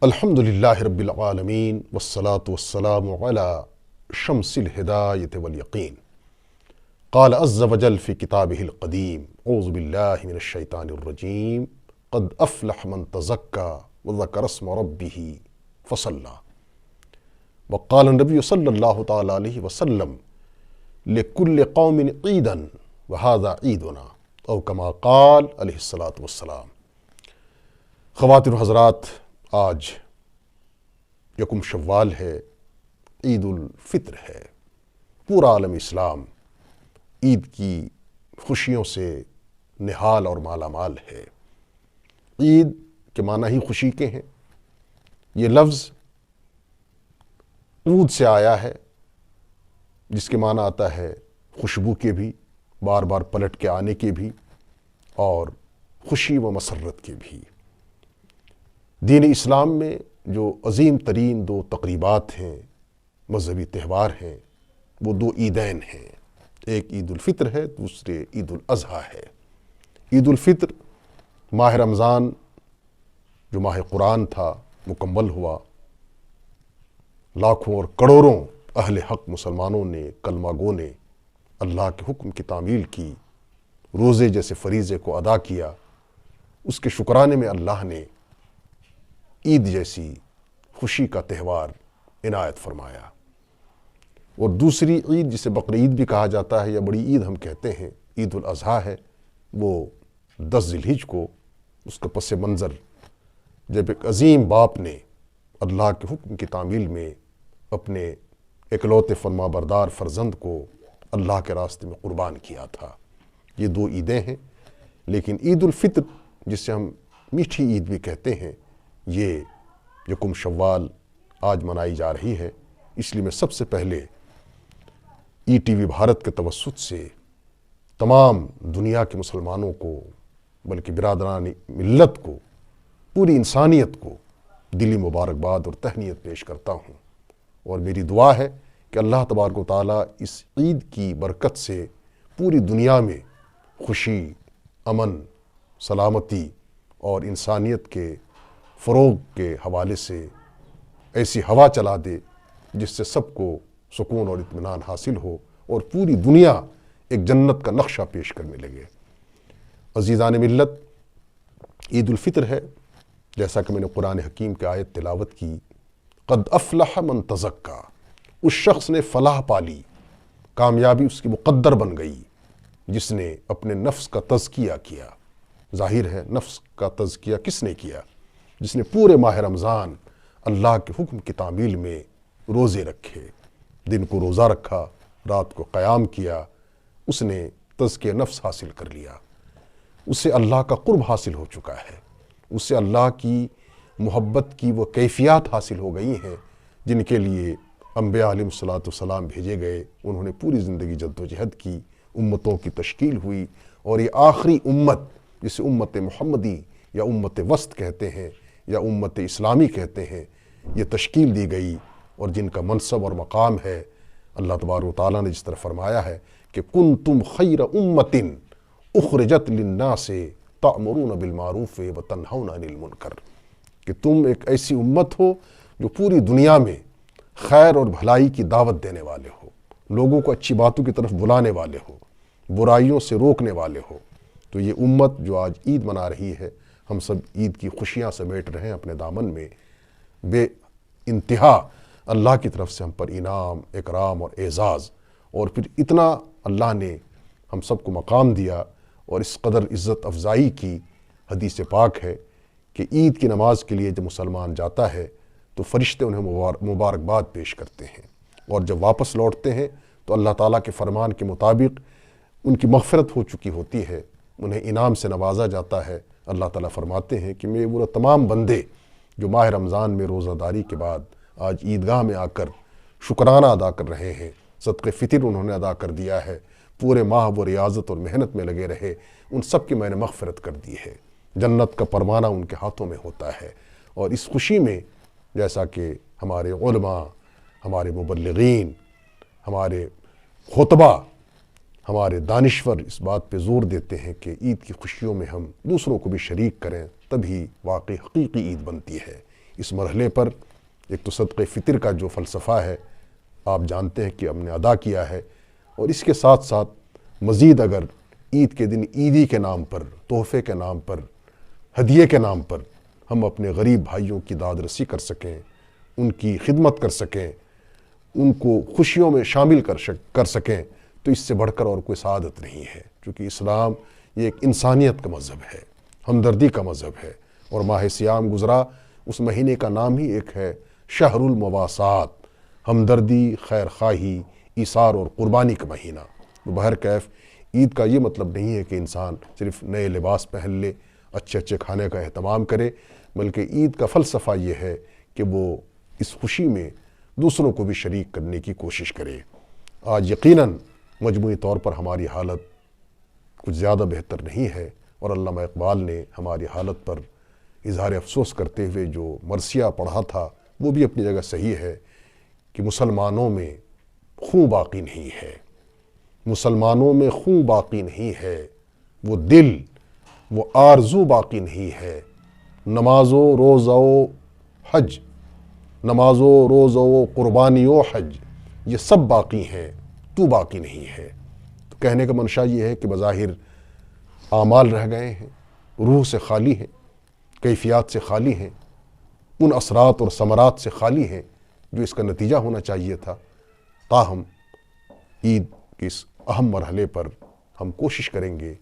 الحمد للہ رب العالمین والصلاة والسلام علی شمس الہدایت والیقین قال عز وجل فی کتابہ القدیم اعوذ باللہ من الشیطان الرجیم قد افلح من تزکا وذکر اسم ربہ فصلی وقال النبی صلی اللہ تعالی علیہ وسلم لکل قوم عیدا وہذا عیدنا او کما قال علیہ الصلاۃ والسلام۔ خواتین و حضرات، آج یکم شوال ہے، عید الفطر ہے۔ پورا عالم اسلام عید کی خوشیوں سے نہال اور مالا مال ہے۔ عید کے معنی ہی خوشی کے ہیں۔ یہ لفظ عود سے آیا ہے، جس کے معنی آتا ہے خوشبو کے بھی، بار بار پلٹ کے آنے کے بھی، اور خوشی و مسرت کے بھی۔ دین اسلام میں جو عظیم ترین دو تقریبات ہیں، مذہبی تہوار ہیں، وہ دو عیدین ہیں۔ ایک عید الفطر ہے، دوسرے عید الاضحیٰ ہے۔ عید الفطر ماہ رمضان جو ماہ قرآن تھا مکمل ہوا، لاکھوں اور کروڑوں اہل حق مسلمانوں نے، کلمہ گو نے اللہ کے حکم کی تعمیل کی، روزے جیسے فریضے کو ادا کیا۔ اس کے شکرانے میں اللہ نے عید جیسی خوشی کا تہوار عنایت فرمایا۔ اور دوسری عید، جسے بقرعید بھی کہا جاتا ہے یا بڑی عید ہم کہتے ہیں، عید الاضحیٰ ہے۔ وہ 10 ذی الحجہ کو، اس کا پس منظر جب ایک عظیم باپ نے اللہ کے حکم کی تعمیل میں اپنے اکلوتے فرما بردار فرزند کو اللہ کے راستے میں قربان کیا تھا۔ یہ دو عیدیں ہیں، لیکن عید الفطر جسے ہم میٹھی عید بھی کہتے ہیں، یہ یکم شوال آج منائی جا رہی ہے۔ اس لیے میں سب سے پہلے ای ٹی وی بھارت کے توسط سے تمام دنیا کے مسلمانوں کو، بلکہ برادران ملت کو، پوری انسانیت کو دلی مبارکباد اور تہنیت پیش کرتا ہوں۔ اور میری دعا ہے کہ اللہ تبارک و تعالیٰ اس عید کی برکت سے پوری دنیا میں خوشی، امن، سلامتی اور انسانیت کے فروغ کے حوالے سے ایسی ہوا چلا دے جس سے سب کو سکون اور اطمینان حاصل ہو اور پوری دنیا ایک جنت کا نقشہ پیش کرنے لگے۔ عزیزان ملت، عید الفطر ہے، جیسا کہ میں نے قرآن حکیم کی آیت تلاوت کی، قد افلح من تزکا، اس شخص نے فلاح پالی، کامیابی اس کی مقدر بن گئی جس نے اپنے نفس کا تزکیہ کیا۔ ظاہر ہے نفس کا تزکیہ کس نے کیا؟ جس نے پورے ماہ رمضان اللہ کے حکم کی تعمیل میں روزے رکھے، دن کو روزہ رکھا، رات کو قیام کیا، اس نے تزکیہ نفس حاصل کر لیا۔ اسے اللہ کا قرب حاصل ہو چکا ہے، اسے اللہ کی محبت کی وہ کیفیات حاصل ہو گئی ہیں جن کے لیے انبیاء علیہ الصلوۃ والسلام بھیجے گئے۔ انہوں نے پوری زندگی جد و جہد کی، امتوں کی تشکیل ہوئی، اور یہ آخری امت جسے امت محمدی یا امت وسط کہتے ہیں یا امت اسلامی کہتے ہیں، یہ تشکیل دی گئی، اور جن کا منصب اور مقام ہے، اللہ تبارک و تعالیٰ نے جس طرح فرمایا ہے کہ کنتم خیر امت اخرجت للناس تأمرون بالمعروف وتنہون عن المنکر، کہ تم ایک ایسی امت ہو جو پوری دنیا میں خیر اور بھلائی کی دعوت دینے والے ہو، لوگوں کو اچھی باتوں کی طرف بلانے والے ہو، برائیوں سے روکنے والے ہو۔ تو یہ امت جو آج عید منا رہی ہے، ہم سب عید کی خوشیاں سمیٹ رہے ہیں اپنے دامن میں، بے انتہا اللہ کی طرف سے ہم پر انعام، اکرام اور اعزاز، اور پھر اتنا اللہ نے ہم سب کو مقام دیا اور اس قدر عزت افزائی کی۔ حدیث پاک ہے کہ عید کی نماز کے لیے جب مسلمان جاتا ہے تو فرشتے انہیں مبارکباد پیش کرتے ہیں، اور جب واپس لوٹتے ہیں تو اللہ تعالیٰ کے فرمان کے مطابق ان کی مغفرت ہو چکی ہوتی ہے، انہیں انعام سے نوازا جاتا ہے۔ اللہ تعالیٰ فرماتے ہیں کہ میں وہ تمام بندے جو ماہ رمضان میں روزہ داری کے بعد آج عیدگاہ میں آ کر شکرانہ ادا کر رہے ہیں، صدقہ فطر انہوں نے ادا کر دیا ہے، پورے ماہ وہ ریاضت اور محنت میں لگے رہے، ان سب کی میں نے مغفرت کر دی ہے۔ جنت کا پروانہ ان کے ہاتھوں میں ہوتا ہے۔ اور اس خوشی میں جیسا کہ ہمارے علماء، ہمارے مبلغین، ہمارے خطبہ، ہمارے دانشور اس بات پہ زور دیتے ہیں کہ عید کی خوشیوں میں ہم دوسروں کو بھی شریک کریں، تبھی واقعی حقیقی عید بنتی ہے۔ اس مرحلے پر ایک تو صدقہ فطر کا جو فلسفہ ہے آپ جانتے ہیں کہ ہم نے ادا کیا ہے، اور اس کے ساتھ ساتھ مزید اگر عید کے دن عیدی کے نام پر، تحفے کے نام پر، ہدیے کے نام پر ہم اپنے غریب بھائیوں کی داد رسی کر سکیں، ان کی خدمت کر سکیں، ان کو خوشیوں میں شامل کر سکیں، تو اس سے بڑھ کر اور کوئی سعادت نہیں ہے، چونکہ اسلام یہ ایک انسانیت کا مذہب ہے، ہمدردی کا مذہب ہے، اور ماہ سیام گزرا، اس مہینے کا نام ہی ایک ہے شہر المواسات، ہمدردی، خیر خواہی، ایثار اور قربانی کا مہینہ۔ بہرکیف عید کا یہ مطلب نہیں ہے کہ انسان صرف نئے لباس پہن لے، اچھے اچھے کھانے کا اہتمام کرے، بلکہ عید کا فلسفہ یہ ہے کہ وہ اس خوشی میں دوسروں کو بھی شریک کرنے کی کوشش کرے۔ آج یقیناً مجموعی طور پر ہماری حالت کچھ زیادہ بہتر نہیں ہے، اور علامہ اقبال نے ہماری حالت پر اظہار افسوس کرتے ہوئے جو مرثیہ پڑھا تھا وہ بھی اپنی جگہ صحیح ہے کہ مسلمانوں میں خون باقی نہیں ہے، مسلمانوں میں خون باقی نہیں ہے، وہ دل، وہ آرزو باقی نہیں ہے، نماز و روزہ و حج، نماز و روزہ و قربانی و حج، یہ سب باقی ہیں، تو باقی نہیں ہے۔ تو کہنے کا منشا یہ ہے کہ بظاہر اعمال رہ گئے ہیں، روح سے خالی ہیں، کیفیات سے خالی ہیں، ان اثرات اور ثمرات سے خالی ہیں جو اس کا نتیجہ ہونا چاہیے تھا۔ تاہم عید کے اس اہم مرحلے پر ہم کوشش کریں گے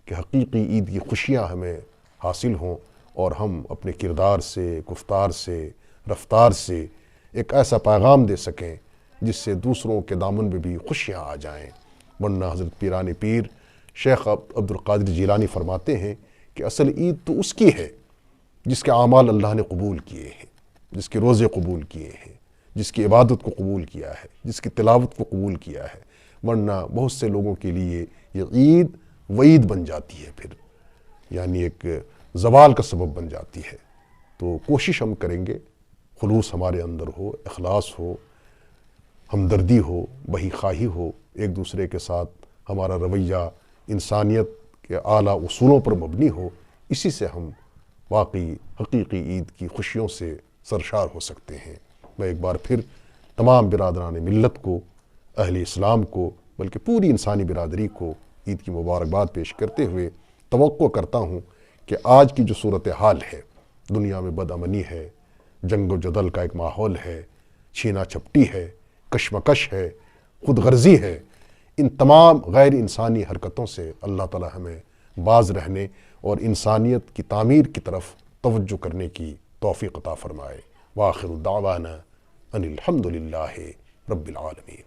کہ حقیقی عید کی خوشیاں ہمیں حاصل ہوں، اور ہم اپنے کردار سے، گفتار سے، رفتار سے ایک ایسا پیغام دے سکیں جس سے دوسروں کے دامن میں بھی خوشیاں آ جائیں۔ ورنہ حضرت پیران پیر شیخ عبد القادر جیلانی فرماتے ہیں کہ اصل عید تو اس کی ہے جس کے اعمال اللہ نے قبول کیے ہیں، جس کے روزے قبول کیے ہیں، جس کی عبادت کو قبول کیا ہے، جس کی تلاوت کو قبول کیا ہے۔ ورنہ بہت سے لوگوں کے لیے یہ عید وعید بن جاتی ہے، پھر یعنی ایک زوال کا سبب بن جاتی ہے۔ تو کوشش ہم کریں گے، خلوص ہمارے اندر ہو، اخلاص ہو، ہمدردی ہو، بہی خواہی ہو، ایک دوسرے کے ساتھ ہمارا رویہ انسانیت کے اعلیٰ اصولوں پر مبنی ہو، اسی سے ہم واقعی حقیقی عید کی خوشیوں سے سرشار ہو سکتے ہیں۔ میں ایک بار پھر تمام برادران ملت کو، اہل اسلام کو، بلکہ پوری انسانی برادری کو عید کی مبارکباد پیش کرتے ہوئے توقع کرتا ہوں کہ آج کی جو صورتحال ہے، دنیا میں بدامنی ہے، جنگ و جدل کا ایک ماحول ہے، چھینا چھپٹی ہے، کشمکش ہے، خود غرضی ہے، ان تمام غیر انسانی حرکتوں سے اللہ تعالی ہمیں باز رہنے اور انسانیت کی تعمیر کی طرف توجہ کرنے کی توفیق عطا فرمائے۔ وآخر دعوانا ان الحمد للہ رب العالمین۔